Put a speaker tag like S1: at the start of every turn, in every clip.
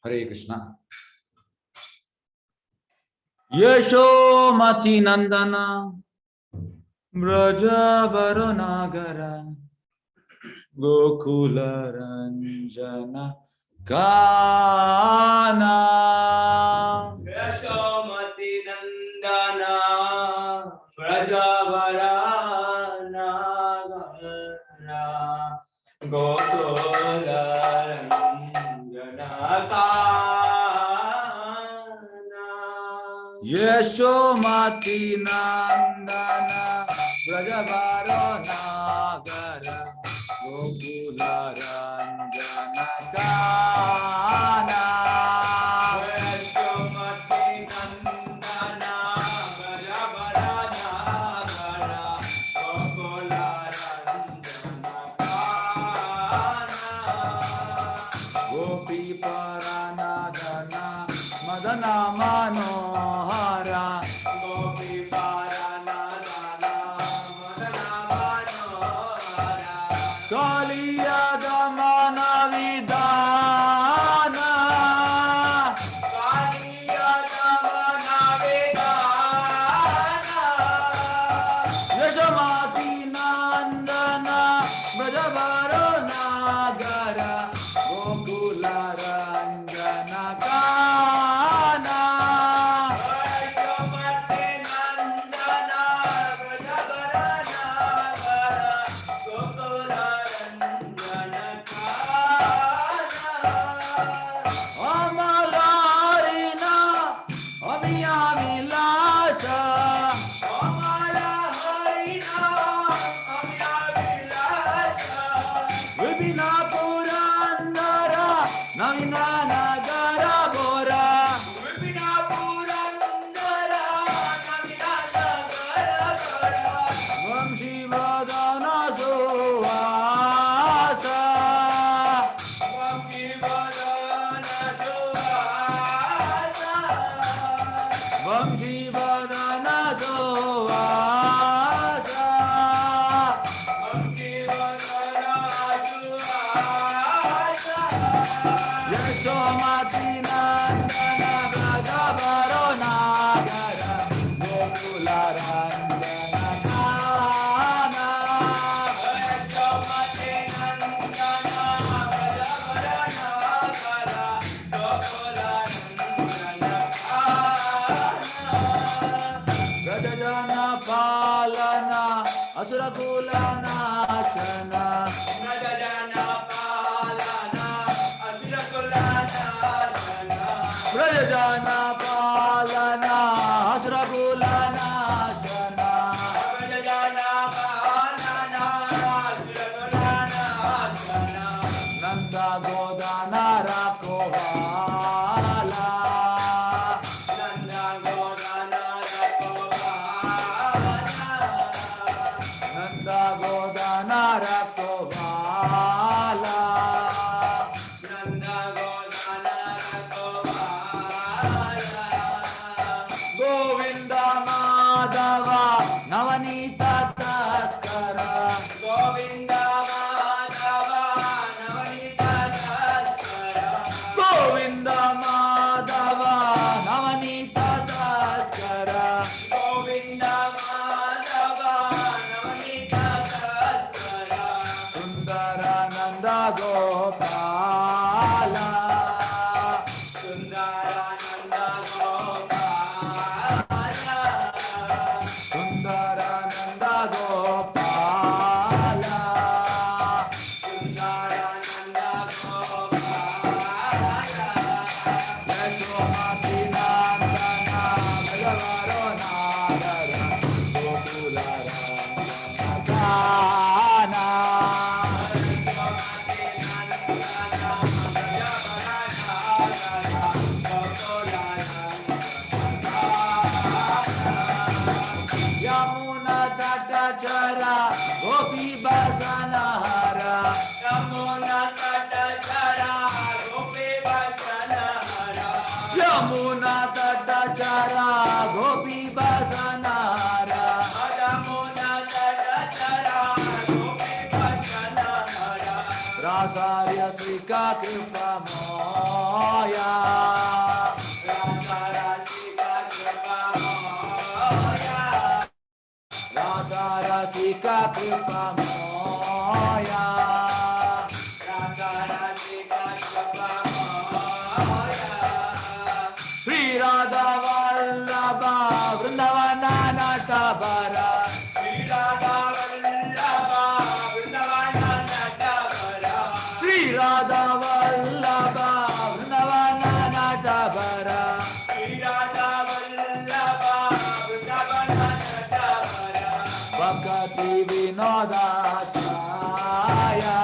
S1: हरे कृष्णा। यशोमती नंदन ब्रजवर नागर गोकुल रंजन गाना।
S2: यशोमती नंदन ब्रजवर नागर गोकुल रंजन गाना।
S1: यशोमती नंदन ब्रजवर नागर गोकुल रंजन गाना।
S2: यशोमती नंदन ब्रजवर नागर गोकुल रंजन गाना।
S1: गोपी परानदन मदन मनोहरा
S2: गोपी परानदन मदन मनोहरा
S1: कालिया दमन विधान
S2: कालिया दमन विधान।
S1: यशोमती नंदन ब्रजवर नागर गोकुल रंजन गाना।
S2: यशोमती नंदन ब्रजवर नागर गोकुल रंजन गाना।
S1: अमल हरिना अमिया विलास
S2: अमर हरिना अमिया विलास
S1: विपिन पुरंदर नवीन नगर बोरा
S2: विपिन पुरंदर नवीन नगर बोरा
S1: वंशी वदन सुहास
S2: वंशी वदन सुहास
S1: वंशी वदन सुहास
S2: वंशी वदन सुहास।
S1: यशोमती नंदन ब्रजवर नागर गोकुल रंजन गाना।
S2: यशोमती नंदन ब्रजवर नागर गोकुल रंजन गाना।
S1: गजजन पालन असुर कुल नाशन
S2: ब्रजजन पालन असुर कुल नाशन
S1: ब्रजजन पालन असुर कुल नाशन
S2: ब्रजजन पालन असुर कुल नाशन
S1: नंद गोदन रखवाला
S2: नंद गोदन रखवाला
S1: नंद गोदन रखवाला
S2: नंद गोदन रखवाला
S1: गोविंद माधव नवनीत तस्कर
S2: गोविंद माधव नवनीत तस्कर
S1: गोविंद माधव नवनीत तस्कर
S2: गोविंद माधव नवनीत तस्कर
S1: सुंदर नंद गोपाल
S2: सुंदरानंद गोपाल
S1: सुंदर नंद गोपाल
S2: सुंदरानंद गोपाल
S1: यशोमती नंदन ब्रजवर नागर गोकुल रंजन गाना।
S2: यशोमती नंदन
S1: Rasarya Sika Kripa Moya Rasarya Sika Kripa Moya Sri Radha Vallabha Vrindavana Natabara Sri Radha Vallabha Vrindavana Natabara Bhakti Vinoda Chaya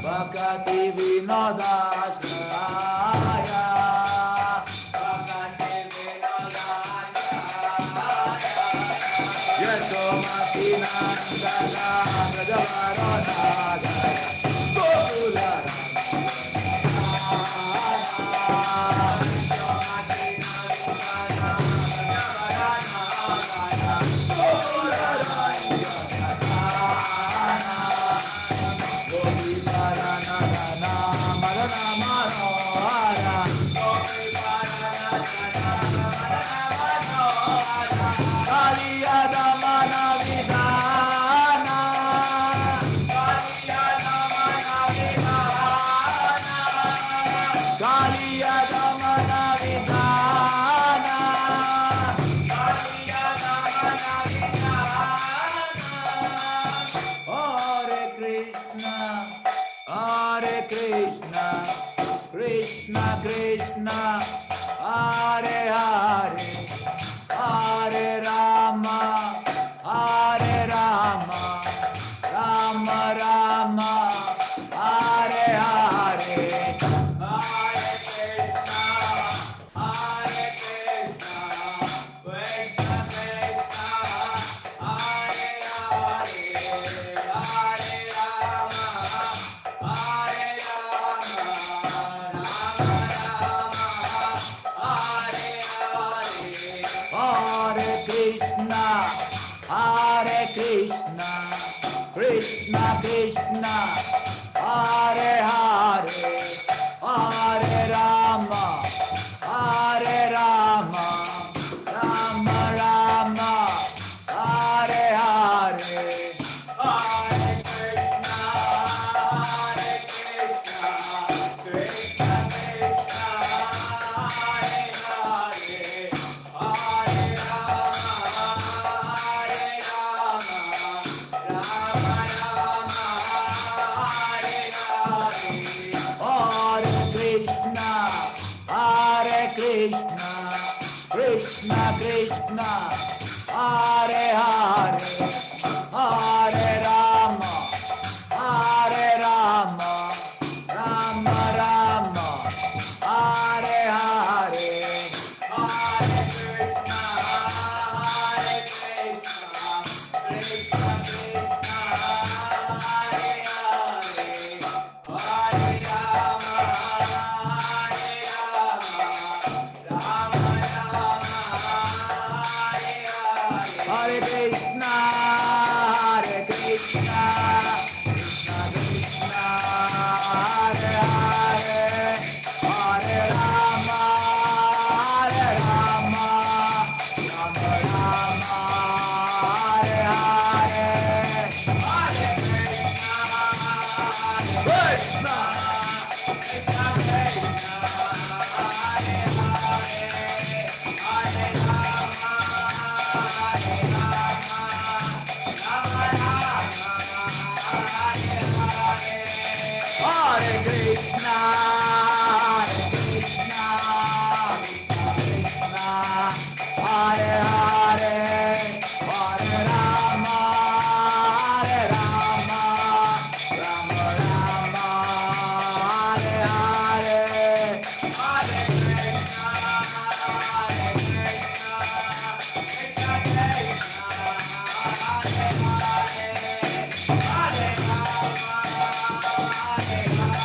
S1: Bhakti Vinoda Chaya Yasomati Nandana Brajavarona Gokula Hare Krishna, Krishna Krishna, Hare Hare, Hare Rama, Hare Rama, Rama Rama, Hare Hare, Hare Krishna, Hare Krishna, Krishna Krishna, Hare Hare, Hare Rama, Hare Rama, Rama Rama, Hare Hare, Hare Krishna, Hare Krishna, Krishna Krishna, Hare Hare, Hare Rama, Hare Rama, Rama Rama, Hare Hare, Hare Krishna, Hare Krishna, Krishna Krishna, Hare Hare, Hare Rama, Hare Rama, Rama Rama, Hare Hare, Hare Krishna, Hare Krishna, Krishna Krishna, Hare Hare, Hare Rama, Hare Rama, Rama Rama, Hare Hare, Hare Krishna, Hare Krishna, Krishna Krishna, Hare Hare, Hare Rama, Hare Rama, Rama Rama, Hare Hare, Hare Krishna, Hare Krishna, Krishna Krishna, Hare Hare, Hare Rama, Hare Rama, Rama Rama, Hare Hare, Hare Krishna, Krishna, Krishna Krishna, Hare Hare, Hare Rama, Hare Rama, Rama Rama, Hare Hare, Hare Krishna, Hare Krishna, Krishna Krishna, Hare Hare, Hare Rama, Hare Rama, Rama Rama, Hare Hare, Hare Krishna, Hare Krishna, Krishna Krishna, Hare Hare, Hare Rama, Hare Rama,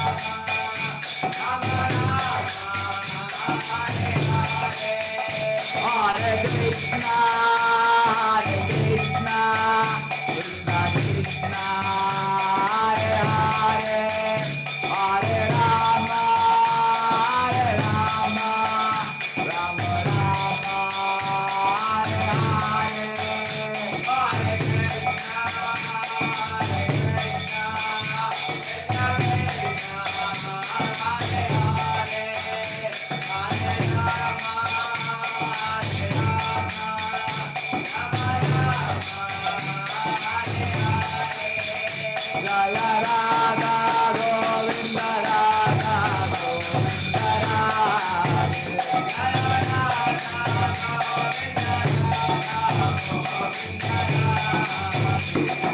S1: Radha Govinda Radha Govinda Radha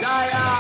S1: Jaya